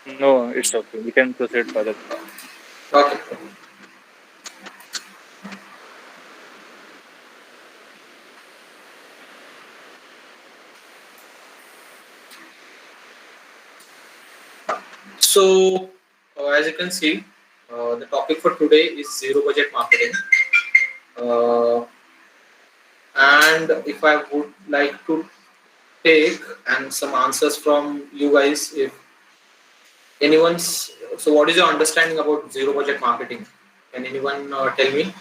No, it's okay. We can proceed further. Okay. So, as you can see, the topic for today is zero budget marketing. Uh, and if I would like to take and some answers from you guys, if anyone's, so what is your understanding about zero budget marketing? Can anyone tell me?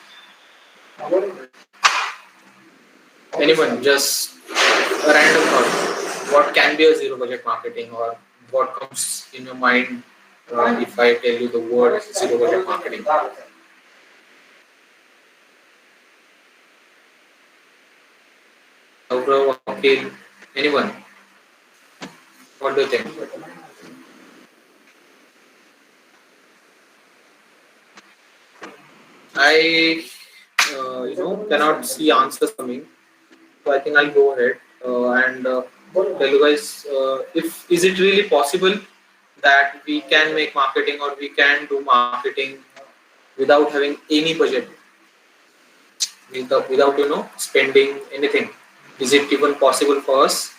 Anyone, just a random thought. What can be a zero budget marketing, or what comes in your mind if I tell you the word zero budget marketing? Gaurav, Akhil, anyone? What do you think? I, cannot see answers coming, so I think I'll go ahead and tell you guys if is it really possible that we can make marketing or we can do marketing without having any budget, without spending anything. Is it even possible for us,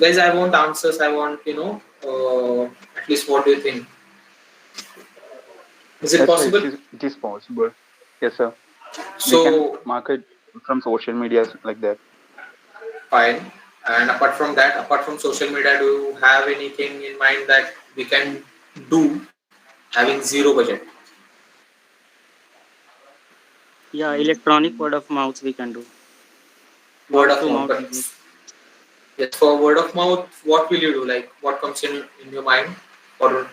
guys? I want answers. I want at least what do you think? Is it Yes, sir, possible? it is possible. Yes, sir. We can So market from social medias like that. fine. And apart from that, apart from social media, do you have anything in mind that we can do having zero budget? Yeah, electronic word of mouth we can do. Word Mouth of to mouth, mouth but business. yes, for word of mouth, what will you do? Like, what comes in your mind for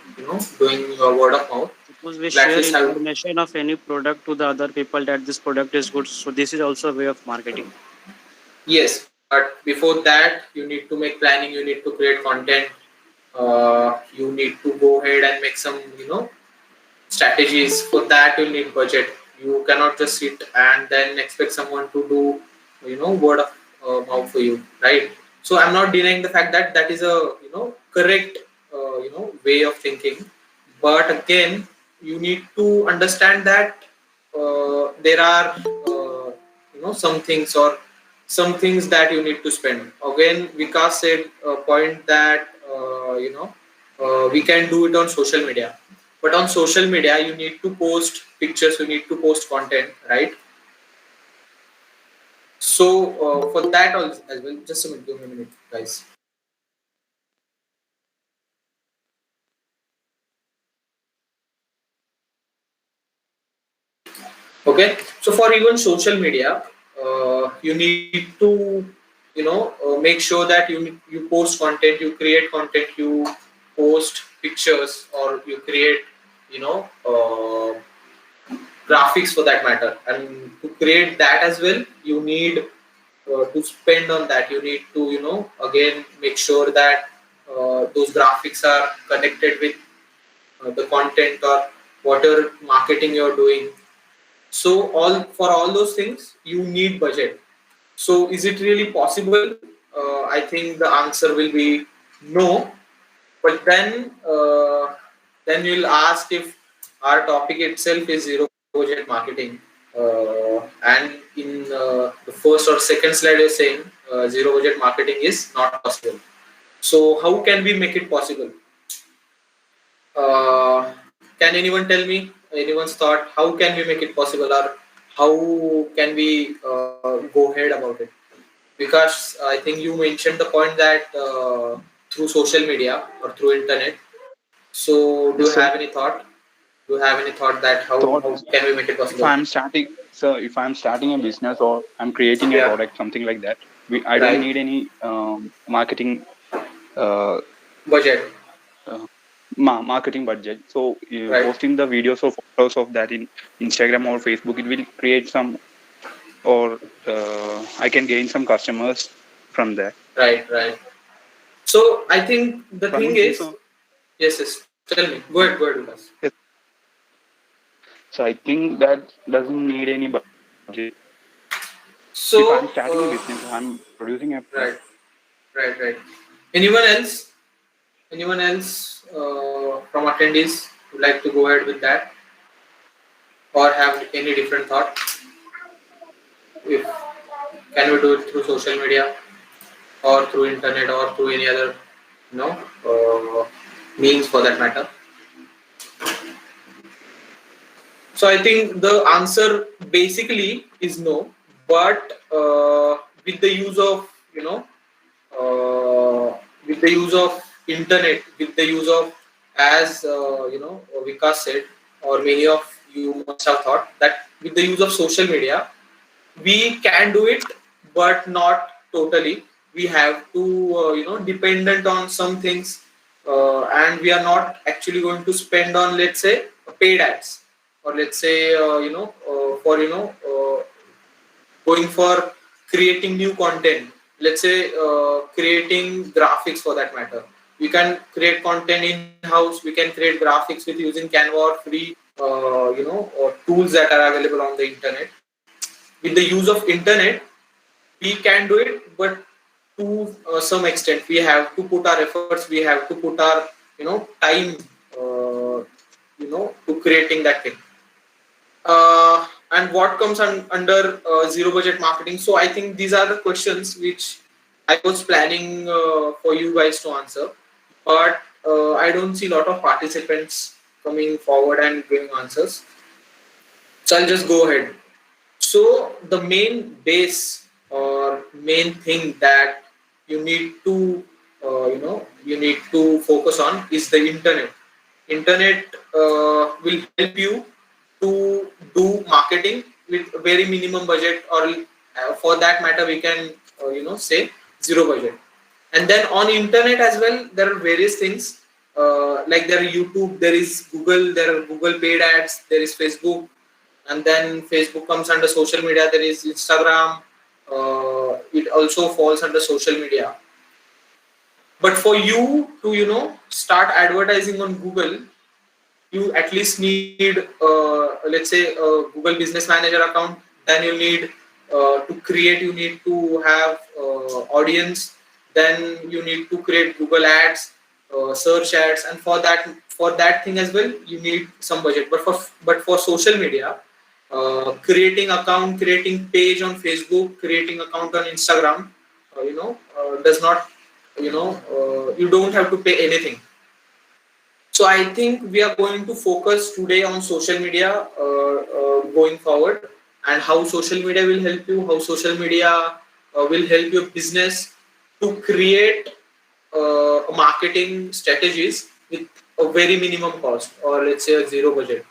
doing your word of mouth? Suppose we Will at share least have. information of any product to the other people that this product is good. So this is also a way of marketing. Yes, but before that, you need to make planning. You need to create content. You need to go ahead and make some strategies. For that, you need budget. You cannot just sit and then expect someone to do word of mouth for you, right? So I'm not denying the fact that that is a correct way of thinking, but again, you need to understand that there are some things, or some things that you need to spend. Again, Vikas said a point that we can do it on social media, but on social media you need to post pictures, you need to post content, right? So for that also as well, just a minute, give me a minute, guys. Okay, so for even social media, you need to make sure that you post content, you create content, you post pictures, or you create you know uh, graphics for that matter. And to create that as well, you need to spend on that. You need to again make sure that those graphics are connected with the content or whatever marketing you're doing. So all those things you need budget. So is it really possible? I think the answer will be no. But then you'll ask if our topic itself is zero budget marketing. And in the first or second slide, you're saying zero budget marketing is not possible. So how can we make it possible? Can anyone tell me anyone's thought? How can we make it possible, or how can we go ahead about it? Because I think you mentioned the point that through social media or through internet. So do you Yes, have sir. any thought? Do you have any thought that Thought, how can we make it if possible? I'm starting, sir, if I'm starting a business or I'm creating a Yeah, product, something like that, I don't right. need any marketing uh, Budget, uh, marketing budget. So right, posting the videos or photos of that in Instagram or Facebook, it will create some, or I can gain some customers from there. right. So I think the thing Coming to is, so yes, yes. Tell me. Go ahead, Lucas. yes, so I think that doesn't need any budget. If I'm So starting a business, I'm producing a product. right, right. Anyone else? Anyone else from attendees would like to go ahead with that or have any different thought? If can we do it through social media or through internet or through any other, you know, means for that matter? So I think the answer basically is no, but with the use of, with the use of internet, with the use of, as Vikas said, or many of you must have thought that with the use of social media, we can do it, but not totally. We have to, dependent on some things, and we are not actually going to spend on, let's say, paid ads, or let's say, for going for creating new content. Let's say creating graphics for that matter. We can create content in house. We can create graphics with using Canva or free, tools that are available on the internet. With the use of internet, we can do it, but to some extent, we have to put our efforts. We have to put our, time, to creating that thing. And what comes under zero budget marketing? So I think these are the questions which I was planning for you guys to answer, but I don't see a lot of participants coming forward and giving answers. So I'll just go ahead. So the main base or main thing that you need to, you need to focus on is the internet. Internet will help you to do marketing with very minimum budget, or for that matter, we can, say zero budget. And then on internet as well, there are various things, like there are YouTube, there is Google, there are Google paid ads, there is Facebook, and then Facebook comes under social media. There is Instagram. It also falls under social media. But for you to, start advertising on Google, you at least need, let's say, a Google Business Manager account. Then you need to create. You need to have audience. Then you need to create Google Ads, search ads, and for that thing as well, you need some budget. But for social media, creating account, creating page on Facebook, creating account on Instagram, does not, you don't have to pay anything. So I think we are going to focus today on social media, going forward, and how social media will help you, how social media will help your business to create marketing strategies with a very minimum cost, or let's say a zero budget.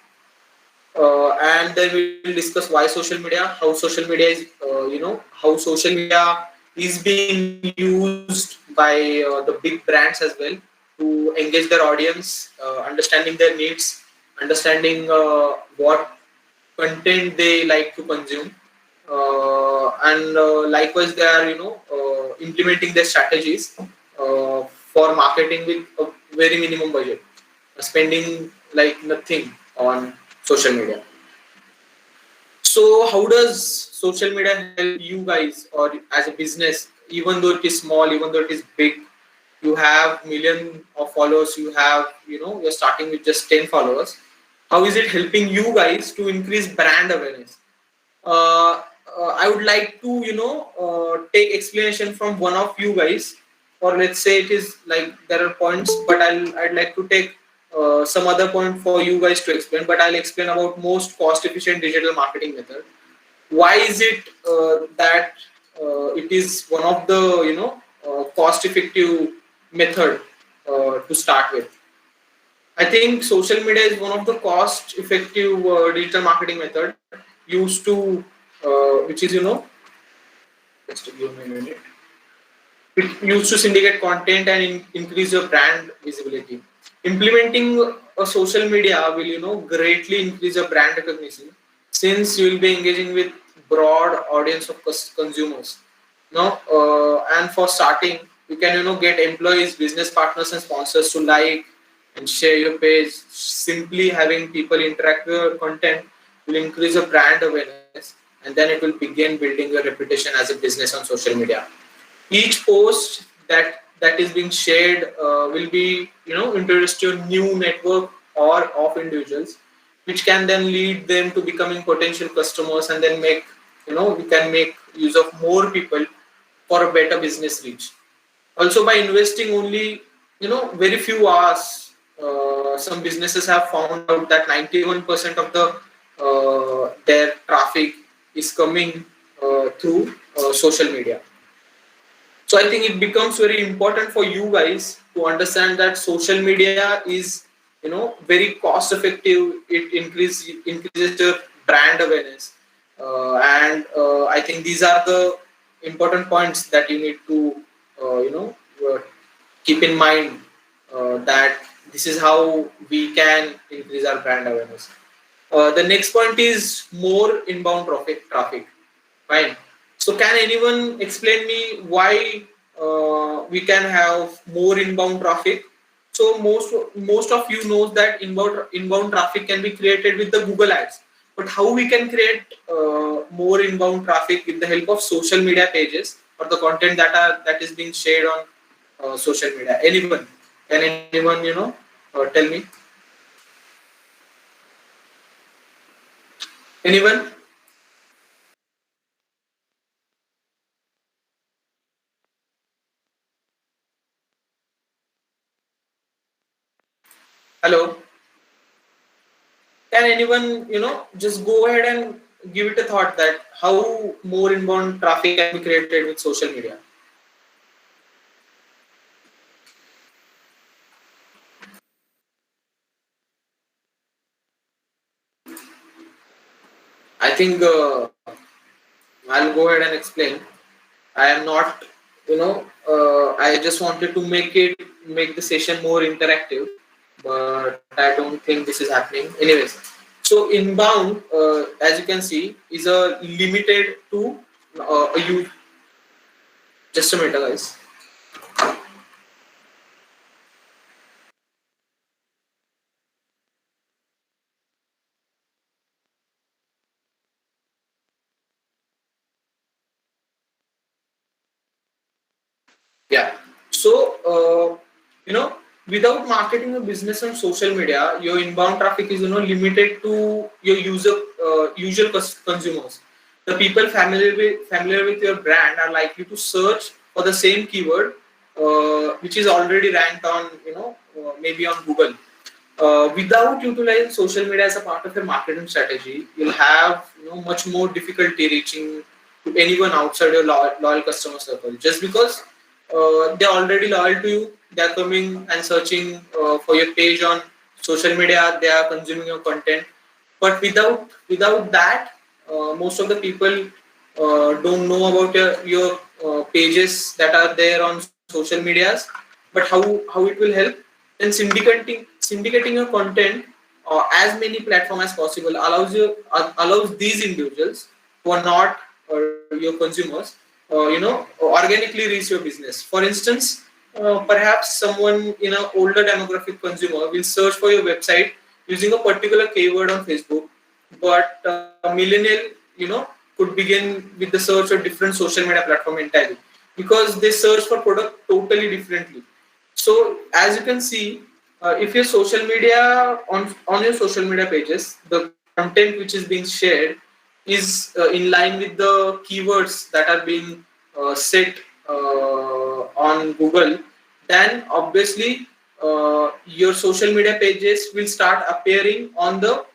And then we will discuss why social media, how social media is, how social media is being used by the big brands as well to engage their audience, understanding their needs, understanding what content they like to consume, and likewise they are, implementing their strategies for marketing with a very minimum budget, spending like nothing on social media. So how does social media help you guys, or as a business, even though it is small, even though it is big, you have million of followers, you have, you're starting with just 10 followers. How is it helping you guys to increase brand awareness? I would like to, take explanation from one of you guys, or let's say it is like there are points, but I'd like to take some other point for you guys to explain. But I'll explain about most cost efficient digital marketing method. Why is it that it is one of the, cost effective method to start with? I think social media is one of the cost effective digital marketing method used to, which is, just give me a minute, which used to syndicate content and increase your brand visibility. Implementing a social media will, greatly increase your brand recognition, since you will be engaging with broad audience of consumers. And for starting, you can, get employees, business partners, and sponsors to like and share your page. Simply having people interact with your content will increase your brand awareness, and then it will begin building your reputation as a business on social media. Each post that that is being shared will be introduced to a new network or of individuals, which can then lead them to becoming potential customers, and then make we can make use of more people for a better business reach. Also, by investing only very few hours, some businesses have found out that 91% of the their traffic is coming through social media. So I think it becomes very important for you guys to understand that social media is very cost effective. It increases your brand awareness, and I think these are the important points that you need to uh, keep in mind, that this is how we can increase our brand awareness. The next point is more inbound traffic. Fine. So can anyone explain me why we can have more inbound traffic? So most of you knows that inbound traffic can be created with the Google Ads. But how we can create more inbound traffic with the help of social media pages or the content that is being shared on social media? Anyone? Can anyone tell me? Anyone? Hello? Can anyone, just go ahead and give it a thought that how more inbound traffic can be created with social media? I think I'll go ahead and explain. I am not, I just wanted to make the session more interactive, but I don't think this is happening. Anyways, so inbound, as you can see, is a limited to a use. Just a minute, guys. Yeah. So, without marketing a business on social media, your inbound traffic is limited to your usual consumers. The people familiar with your brand are likely to search for the same keyword, which is already ranked on maybe on Google. Without utilizing social media as a part of your marketing strategy, you'll have much more difficulty reaching to anyone outside your loyal customer circle. Just because they're already loyal to you, they're coming and searching for your page on social media, they are consuming your content. But without that, most of the people don't know about your pages that are there on social medias. But how it will help? Then syndicating your content as many platform as possible allows these individuals who are not your consumers, organically reach your business. For instance, perhaps someone in an older demographic consumer will search for your website using a particular keyword on Facebook, but a millennial, could begin with the search of different social media platform entirely, because they search for product totally differently. So as you can see, if your social media on your social media pages, the content which is being shared is in line with the keywords that are being set on Google, then obviously your social media pages will start appearing on the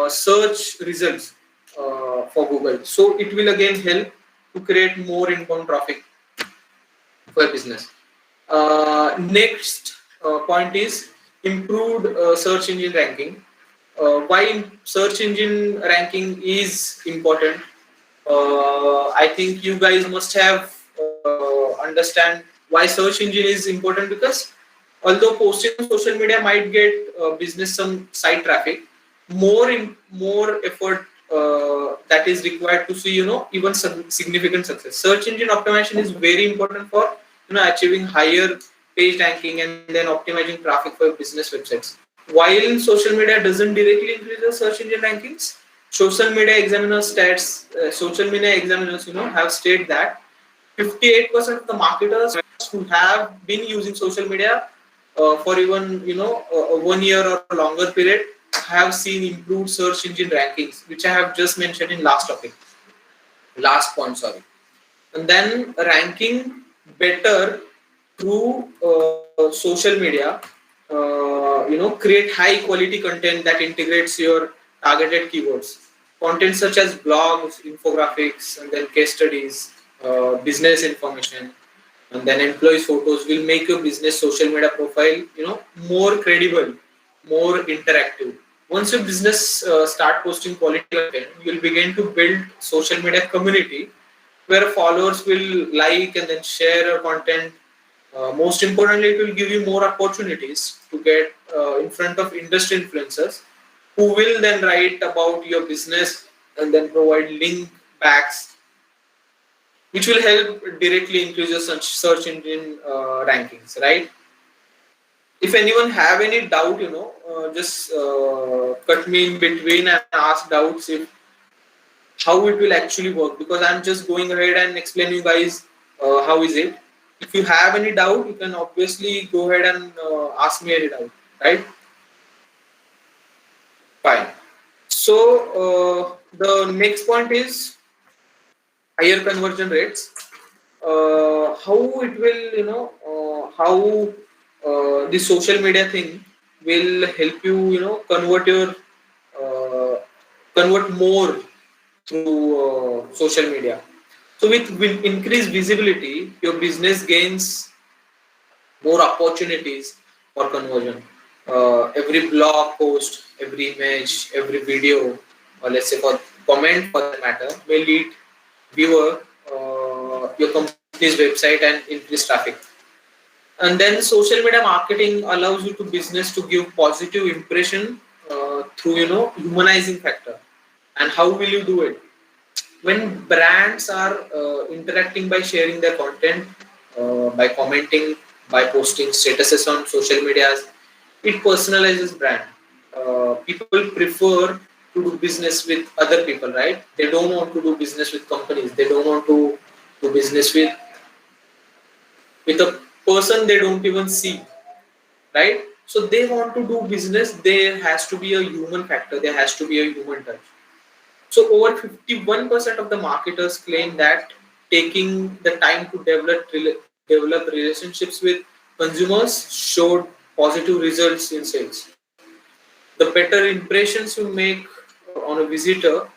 search results for Google. So it will again help to create more inbound traffic for business. Next point is improved search engine ranking. Why search engine ranking is important? I think you guys must have understand why search engine is important, because although posting on social media might get business some site traffic, more effort that is required to see even significant success. Search engine optimization is very important for achieving higher page ranking and then optimizing traffic for business websites. While social media doesn't directly increase the search engine rankings, social media examiners have stated that 58% of the marketers who have been using social media for even 1 year or longer period have seen improved search engine rankings, which I have just mentioned in last point, sorry. And then ranking better through social media, create high quality content that integrates your targeted keywords. Content such as blogs, infographics, and then case studies, business information, and then employees photos will make your business social media profile more credible, more interactive. Once your business start posting quality content, you'll begin to build social media community where followers will like and then share your content. Most importantly, it will give you more opportunities to get in front of industry influencers who will then write about your business and then provide link backs, which will help directly increase your search engine rankings, right? If anyone have any doubt, just cut me in between and ask doubts if how it will actually work, because I'm just going ahead and explain you guys how is it. If you have any doubt, you can obviously go ahead and ask me any doubt, right? Fine. So the next point is higher conversion rates. How it will, how the social media thing will help you, uh, convert more through social media. So with increased visibility, your business gains more opportunities for conversion. Every blog post, every image, every video, or let's say for comment for that matter, may lead viewer your company's website and increase traffic. And then social media marketing allows you to business to give positive impression through humanizing factor. And how will you do it? When brands are interacting by sharing their content, by commenting, by posting statuses on social medias, it personalizes brand. People prefer to do business with other people, right? They don't want to do business with companies. They don't want to do business with a person they don't even see, right? So they want to do business. There has to be a human factor. There has to be a human touch. So over 51% of the marketers claim that taking the time to develop relationships with consumers showed positive results in sales. The better impressions you make on a visitor,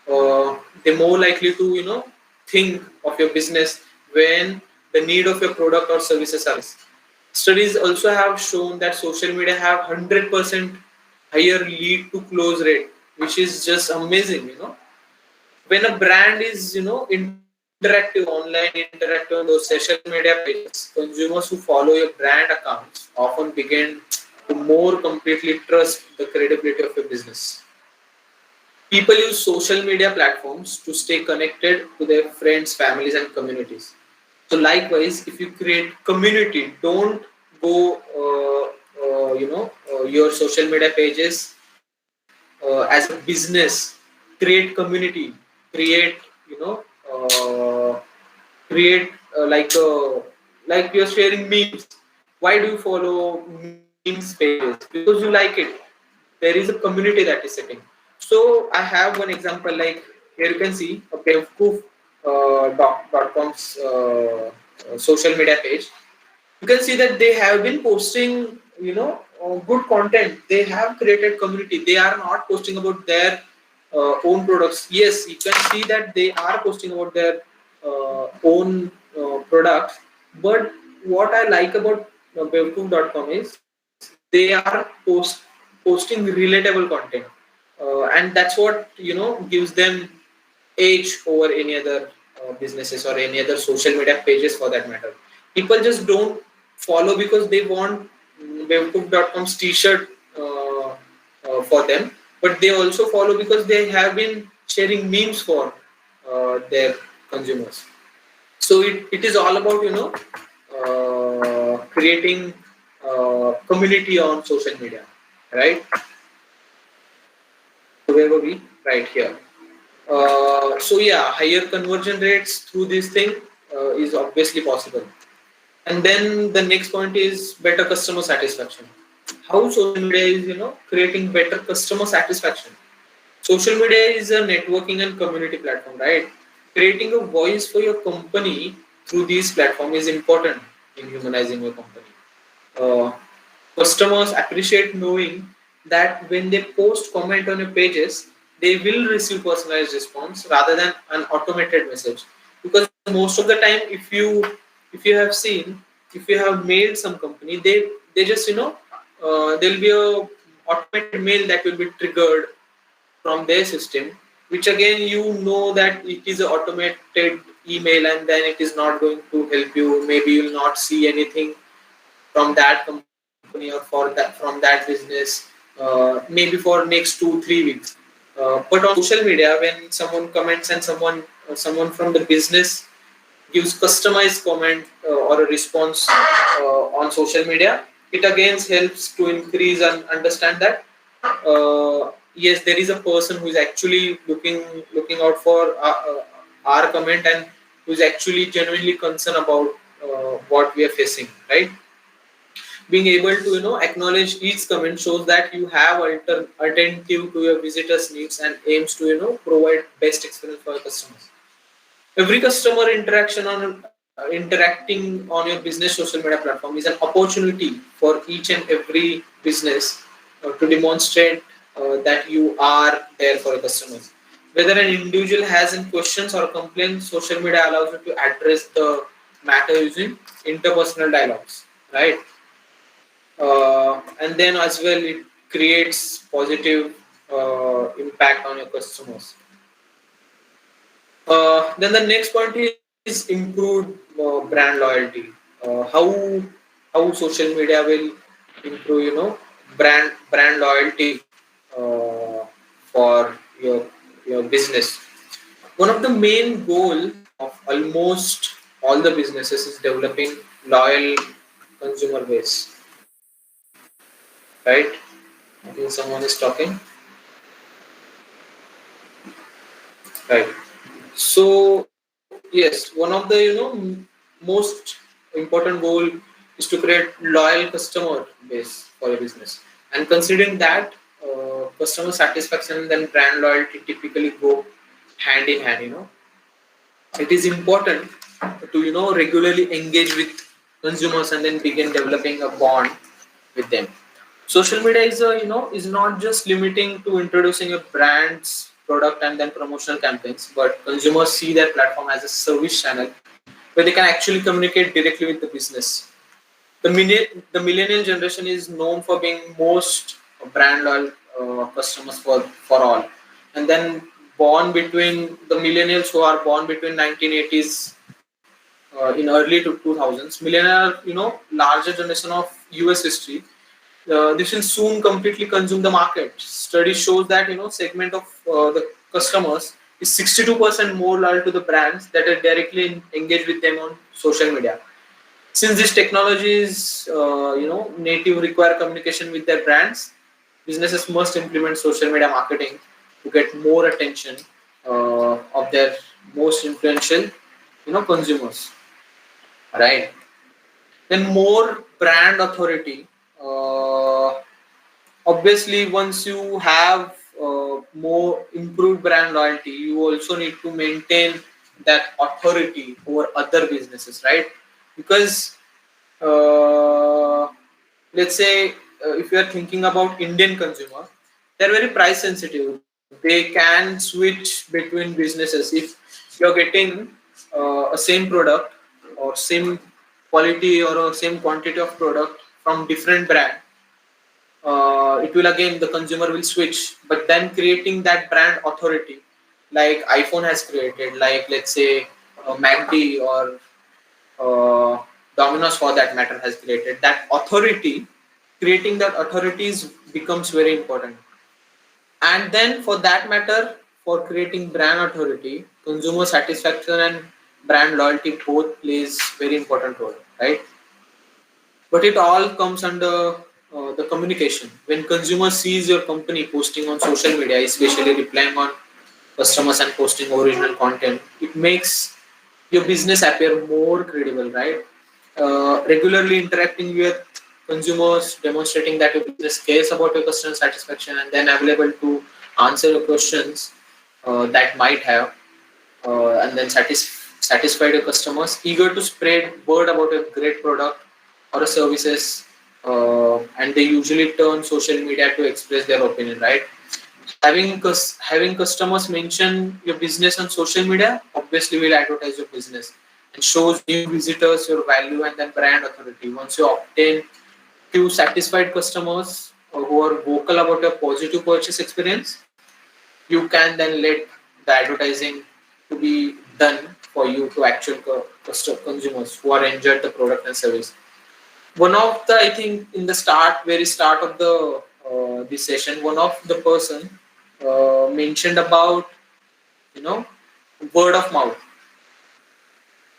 they're more likely to think of your business when the need of your product or services arise. Studies also have shown that social media have 100% higher lead to close rate, which is just amazing. When a brand is interactive online, interactive on those social media pages, consumers who follow your brand accounts often begin to more completely trust the credibility of your business. People use social media platforms to stay connected to their friends, families, and communities. So likewise, if you create community, don't go your social media pages as a business. Create community, create you know create like you're sharing memes. Why do you follow memes pages? Because you like it. There is a community that is sitting. So I have one example, like here you can see a Bevkoof .com's social media page. You can see that they have been posting good content. They have created community. They are not posting about their own products. Yes, you can see that they are posting about their own products, but what I like about Bevkoof.com is they are posting relatable content, and that's what gives them edge over any other businesses or any other social media pages for that matter. People just don't follow because they want Bevkoof.com's t-shirt for them, but they also follow because they have been sharing memes for their consumers. So it is all about creating community on social media, right? So where were we? Right here. So yeah, higher conversion rates through this thing is obviously possible. And then the next point is better customer satisfaction. How social media is, creating better customer satisfaction. Social media is a networking and community platform, right? Creating a voice for your company through these platforms is important in humanizing your company. Uh, Customers appreciate knowing that when they post comment on your pages, they will receive personalized response rather than an automated message. Because most of the time, if you have seen, if you have mailed some company, they just there'll be a automated mail that will be triggered from their system, which again you know that it is an automated email and then it is not going to help you. Maybe you will not see anything from that company or from that business, maybe for next 2-3 weeks. But on social media, when someone comments and someone from the business gives customized comment or a response on social media, it again helps to increase and understand that yes, there is a person who is actually looking out for our comment and who is actually genuinely concerned about what we are facing, right? Being able to acknowledge each comment shows that you have attentive to your visitors needs and aims to provide best experience for your customers. Every customer interaction on interacting on your business social media platform is an opportunity for each and every business to demonstrate that you are there for your customers. Whether an individual has any questions or complaints, social media allows you to address the matter using interpersonal dialogues, right? And then as well it creates positive impact on your customers. Then the next point is improved brand loyalty. How social media will improve brand loyalty for your business. One of the main goal of almost all the businesses is developing loyal consumer base, right? I think someone is talking. Right. So yes, one of the most important goal is to create loyal customer base for your business. And considering that customer satisfaction and then brand loyalty typically go hand in hand. It is important to regularly engage with consumers and then begin developing a bond with them. Social media is not just limiting to introducing a brand's product and then promotional campaigns, but consumers see their platform as a service channel where they can actually communicate directly with the business. The millennial generation is known for being most brand loyal customers for all, and then born between the millennials who are born between 1980s in early to 2000s, millennial larger generation of US history. This will soon completely consume the market. Study shows that segment of the customers is 62% more loyal to the brands that are directly engaged with them on social media. Since this technology is native, require communication with their brands, businesses must implement social media marketing to get more attention of their most influential consumers. Right. Then more brand authority. Obviously, once you have more improved brand loyalty, you also need to maintain that authority over other businesses, right? Because uh, let's say if you are thinking about Indian consumer, they're very price sensitive. They can switch between businesses. If you're getting a same product or same quality or a same quantity of product from different brand, it will again the consumer will switch. But then creating that brand authority, like iPhone has created, like let's say MACD or Domino's for that matter has created that authority. Creating that authorities becomes very important. And then for that matter, for creating brand authority, consumer satisfaction and brand loyalty both plays very important role, right? But it all comes under the communication. When consumer sees your company posting on social media, especially replying on customers and posting original content, it makes your business appear more credible, right? regularly interacting with consumers, demonstrating that your business cares about your customer satisfaction, and then available to answer your questions that might have, and then satisfy your customers, eager to spread word about a great product or a services, and they usually turn social media to express their opinion, right? Having customers mention your business on social media obviously will advertise your business and shows new visitors your value and then brand authority. Once you obtain few satisfied customers who are vocal about your positive purchase experience, you can then let the advertising to be done for you to actual consumers who are enjoyed the product and service. One of the, I think in the very start of the this session, one of the person mentioned about, you know, word of mouth.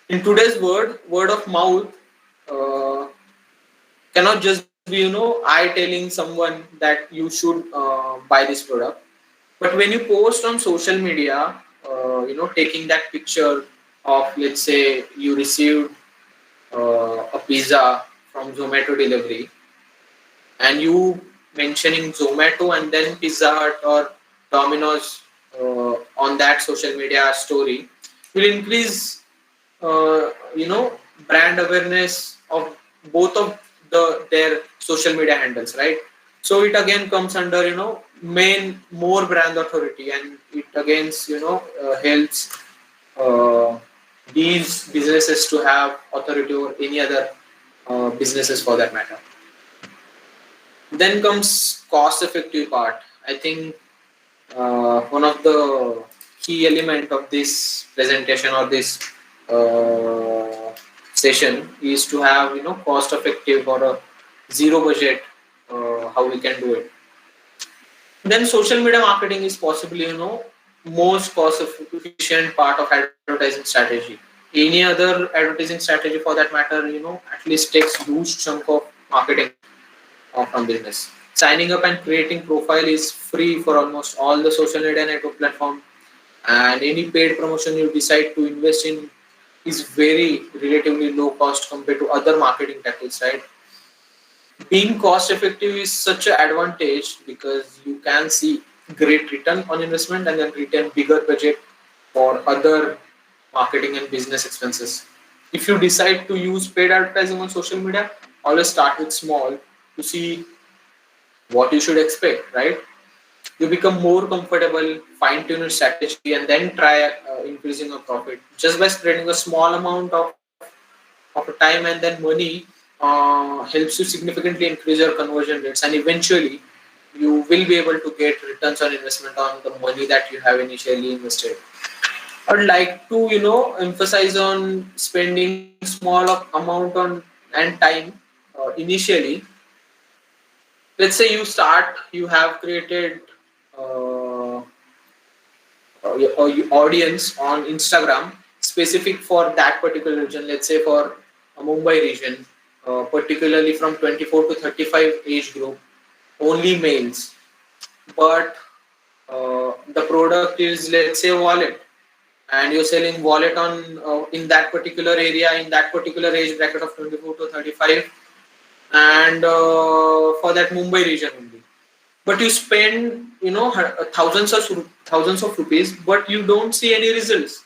In today's word of mouth uh, cannot just be, I telling someone that you should buy this product. But when you post on social media, taking that picture of, let's say, you received a pizza from Zomato delivery, and you mentioning Zomato and then Pizza Hut or Domino's on that social media story will increase, brand awareness of both of their social media handles, right? So it again comes under, main more brand authority, and it again, helps uh, these businesses to have authority over any other businesses for that matter. Then comes cost effective part. I think one of the key element of this presentation or this session is to have, cost effective or a zero budget, how we can do it. Then social media marketing is possibly, most cost efficient part of advertising strategy. Any other advertising strategy for that matter, at least takes huge chunk of marketing from business. Signing up and creating profile is free for almost all the social media network platform, and any paid promotion you decide to invest in is very relatively low cost compared to other marketing tactics, right? Being cost effective is such an advantage because you can see great return on investment and then return bigger budget for other marketing and business expenses. If you decide to use paid advertising on social media, always start with small to see what you should expect, right? You become more comfortable, fine tune your strategy, and then try increasing your profit. Just by spreading a small amount of time and then money helps you significantly increase your conversion rates, and eventually you will be able to get returns on investment on the money that you have initially invested. I'd like to, emphasize on spending small amount on and time initially. Let's say you have created uh, your audience on Instagram specific for that particular region. Let's say for a Mumbai region, particularly from 24 to 35 age group, only males. But the product is, let's say, wallet, and you're selling wallet on in that particular area, in that particular age bracket of 24 to 35, and for that Mumbai region only. But you spend, thousands of rupees, but you don't see any results.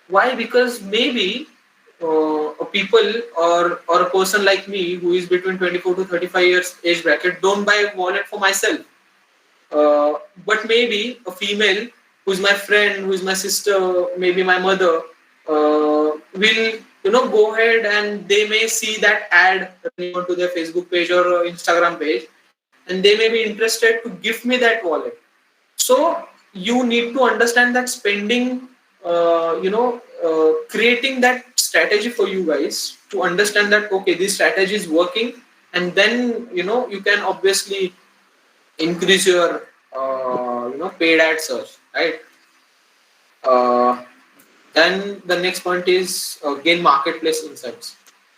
Why? Because maybe a people or a person like me who is between 24 to 35 years age bracket don't buy a wallet for myself. But maybe a female who's my friend, who's my sister, maybe my mother, will, go ahead and they may see that ad running onto their Facebook page or Instagram page, and they may be interested to give me that wallet. So you need to understand that spending, creating that strategy for you guys to understand that okay, this strategy is working, and then you can obviously increase your paid ad search, right? Uh, then the next point is gain marketplace insights.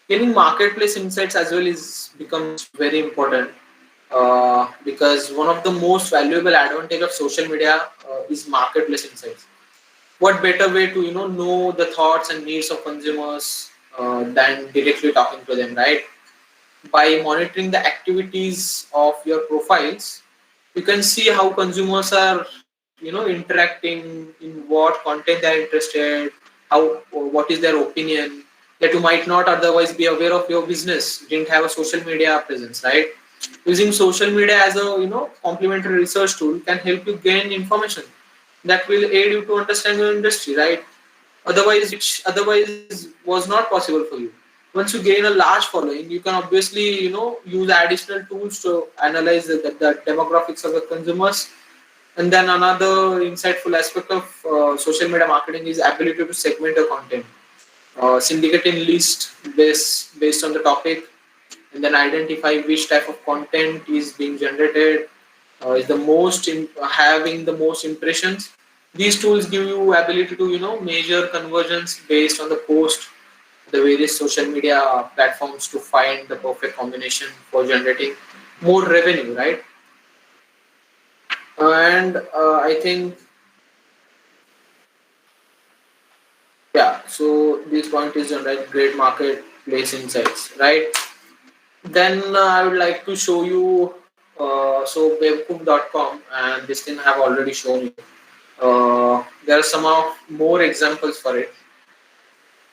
Gaining marketplace insights as well is becomes very important because one of the most valuable advantage of social media is marketplace insights. What better way to know the thoughts and needs of consumers, than directly talking to them, right? By monitoring the activities of your profiles, you can see how consumers are, interacting, in what content they are interested, how, what is their opinion, that you might not otherwise be aware of your business didn't have a social media presence, right? Using social media as a, complementary research tool can help you gain information that will aid you to understand your industry, right? Otherwise was not possible for you. Once you gain a large following, you can obviously, use additional tools to analyze the demographics of the consumers. And then another insightful aspect of social media marketing is ability to segment your content, syndicating list based on the topic, and then identify which type of content is being generated, is the having the most impressions. These tools give you ability to, measure conversions based on the post, the various social media platforms, to find the perfect combination for generating more revenue, right? And I think, yeah, so this point is on, right, great marketplace insights, right? Then I would like to show you, webcook.com, and this thing I have already shown you. There are some of more examples for it.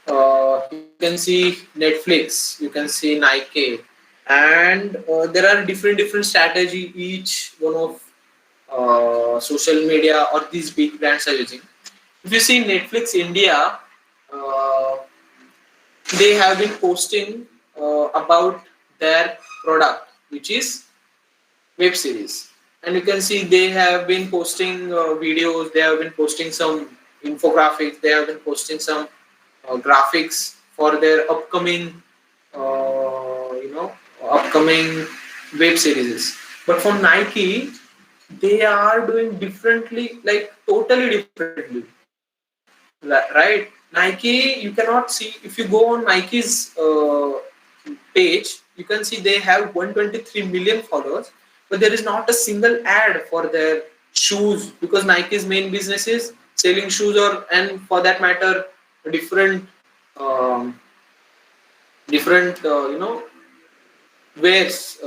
You can see Netflix, you can see Nike, and there are different strategy each one of social media or these big brands are using. If you see Netflix India, uh, they have been posting about their product, which is web series, and you can see they have been posting videos, they have been posting some infographics, they have been posting some graphics for their upcoming, upcoming web series. But for Nike, they are doing differently, like totally differently, right? Nike, you cannot see, if you go on Nike's page, you can see they have 123 million followers, but there is not a single ad for their shoes, because Nike's main business is selling shoes, or, and for that matter, different um, different wares.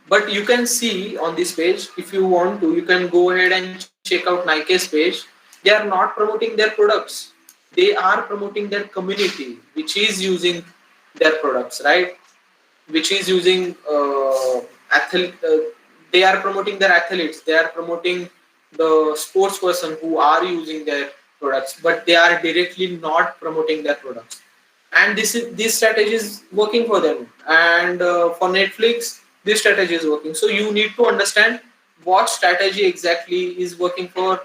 But you can see on this page, if you want to, you can go ahead and check out Nike's page. They are not promoting their products, they are promoting their community, which is using their products, right? Which is using athlete. They are promoting their athletes, they are promoting the sports person who are using their products, but they are directly not promoting their products. And this strategy is working for them, and for Netflix this strategy is working. So you need to understand what strategy exactly is working for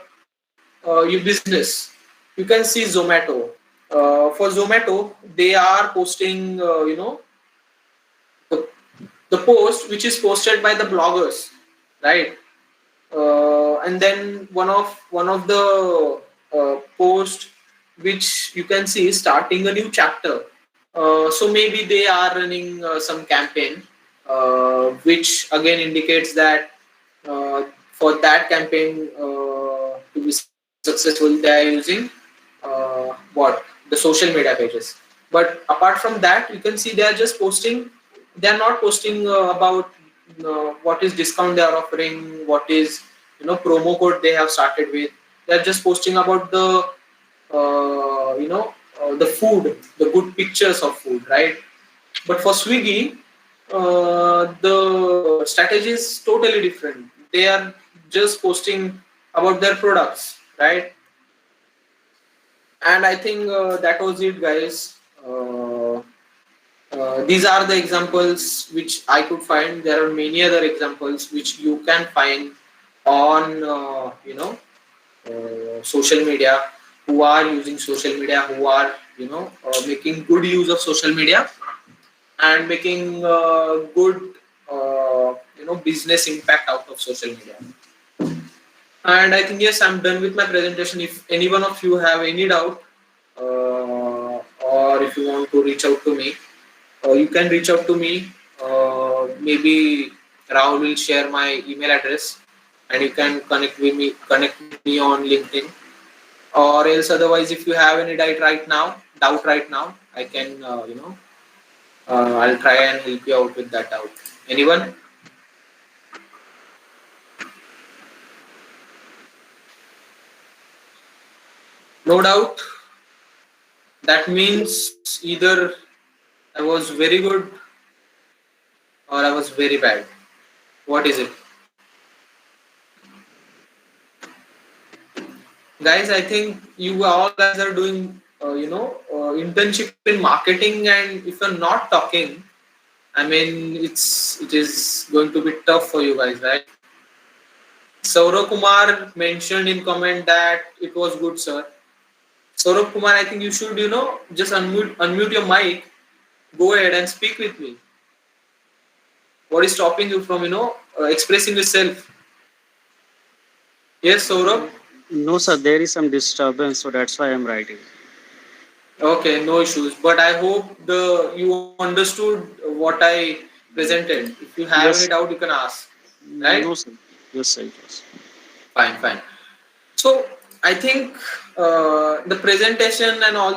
your business. You can see Zomato. For Zomato, they are posting, the, the post which is posted by the bloggers, right? And then one of the post which you can see is starting a new chapter. So maybe they are running some campaign, which again indicates that for that campaign to be successful, they are using the social media pages. But apart from that, you can see they are just posting. They are not posting about what is discount they are offering, what is, promo code they have started with. They are just posting about the the food, the good pictures of food, right? But for Swiggy, the strategy is totally different. They are just posting about their products, right? And I think that was it, guys. These are the examples which I could find. There are many other examples which you can find on, social media, who are using social media, who are, making good use of social media, and making good, business impact out of social media. And I think, yes, I'm done with my presentation. If any one of you have any doubt, or if you want to reach out to me, you can reach out to me. Maybe Rahul will share my email address, and you can connect with me on LinkedIn. Or else, otherwise, if you have any doubt right now, doubt right now, I can, I'll try and help you out with that doubt. Anyone? No doubt. That means either I was very good or I was very bad. What is it? Guys, I think you all guys are doing, internship in marketing, and if you're not talking, I mean, it is going to be tough for you guys, right? Saurav Kumar mentioned in comment that it was good, sir. Saurav Kumar, I think you should, just unmute your mic, go ahead and speak with me. What is stopping you from, expressing yourself? Yes, Saurav? No, sir, there is some disturbance, so that's why I'm writing. Okay, no issues. But I hope the you understood what I presented. If you have any Yes, doubt, you can ask. Right? no, sir. Yes, sir, it was. Fine, fine. So I think the presentation and all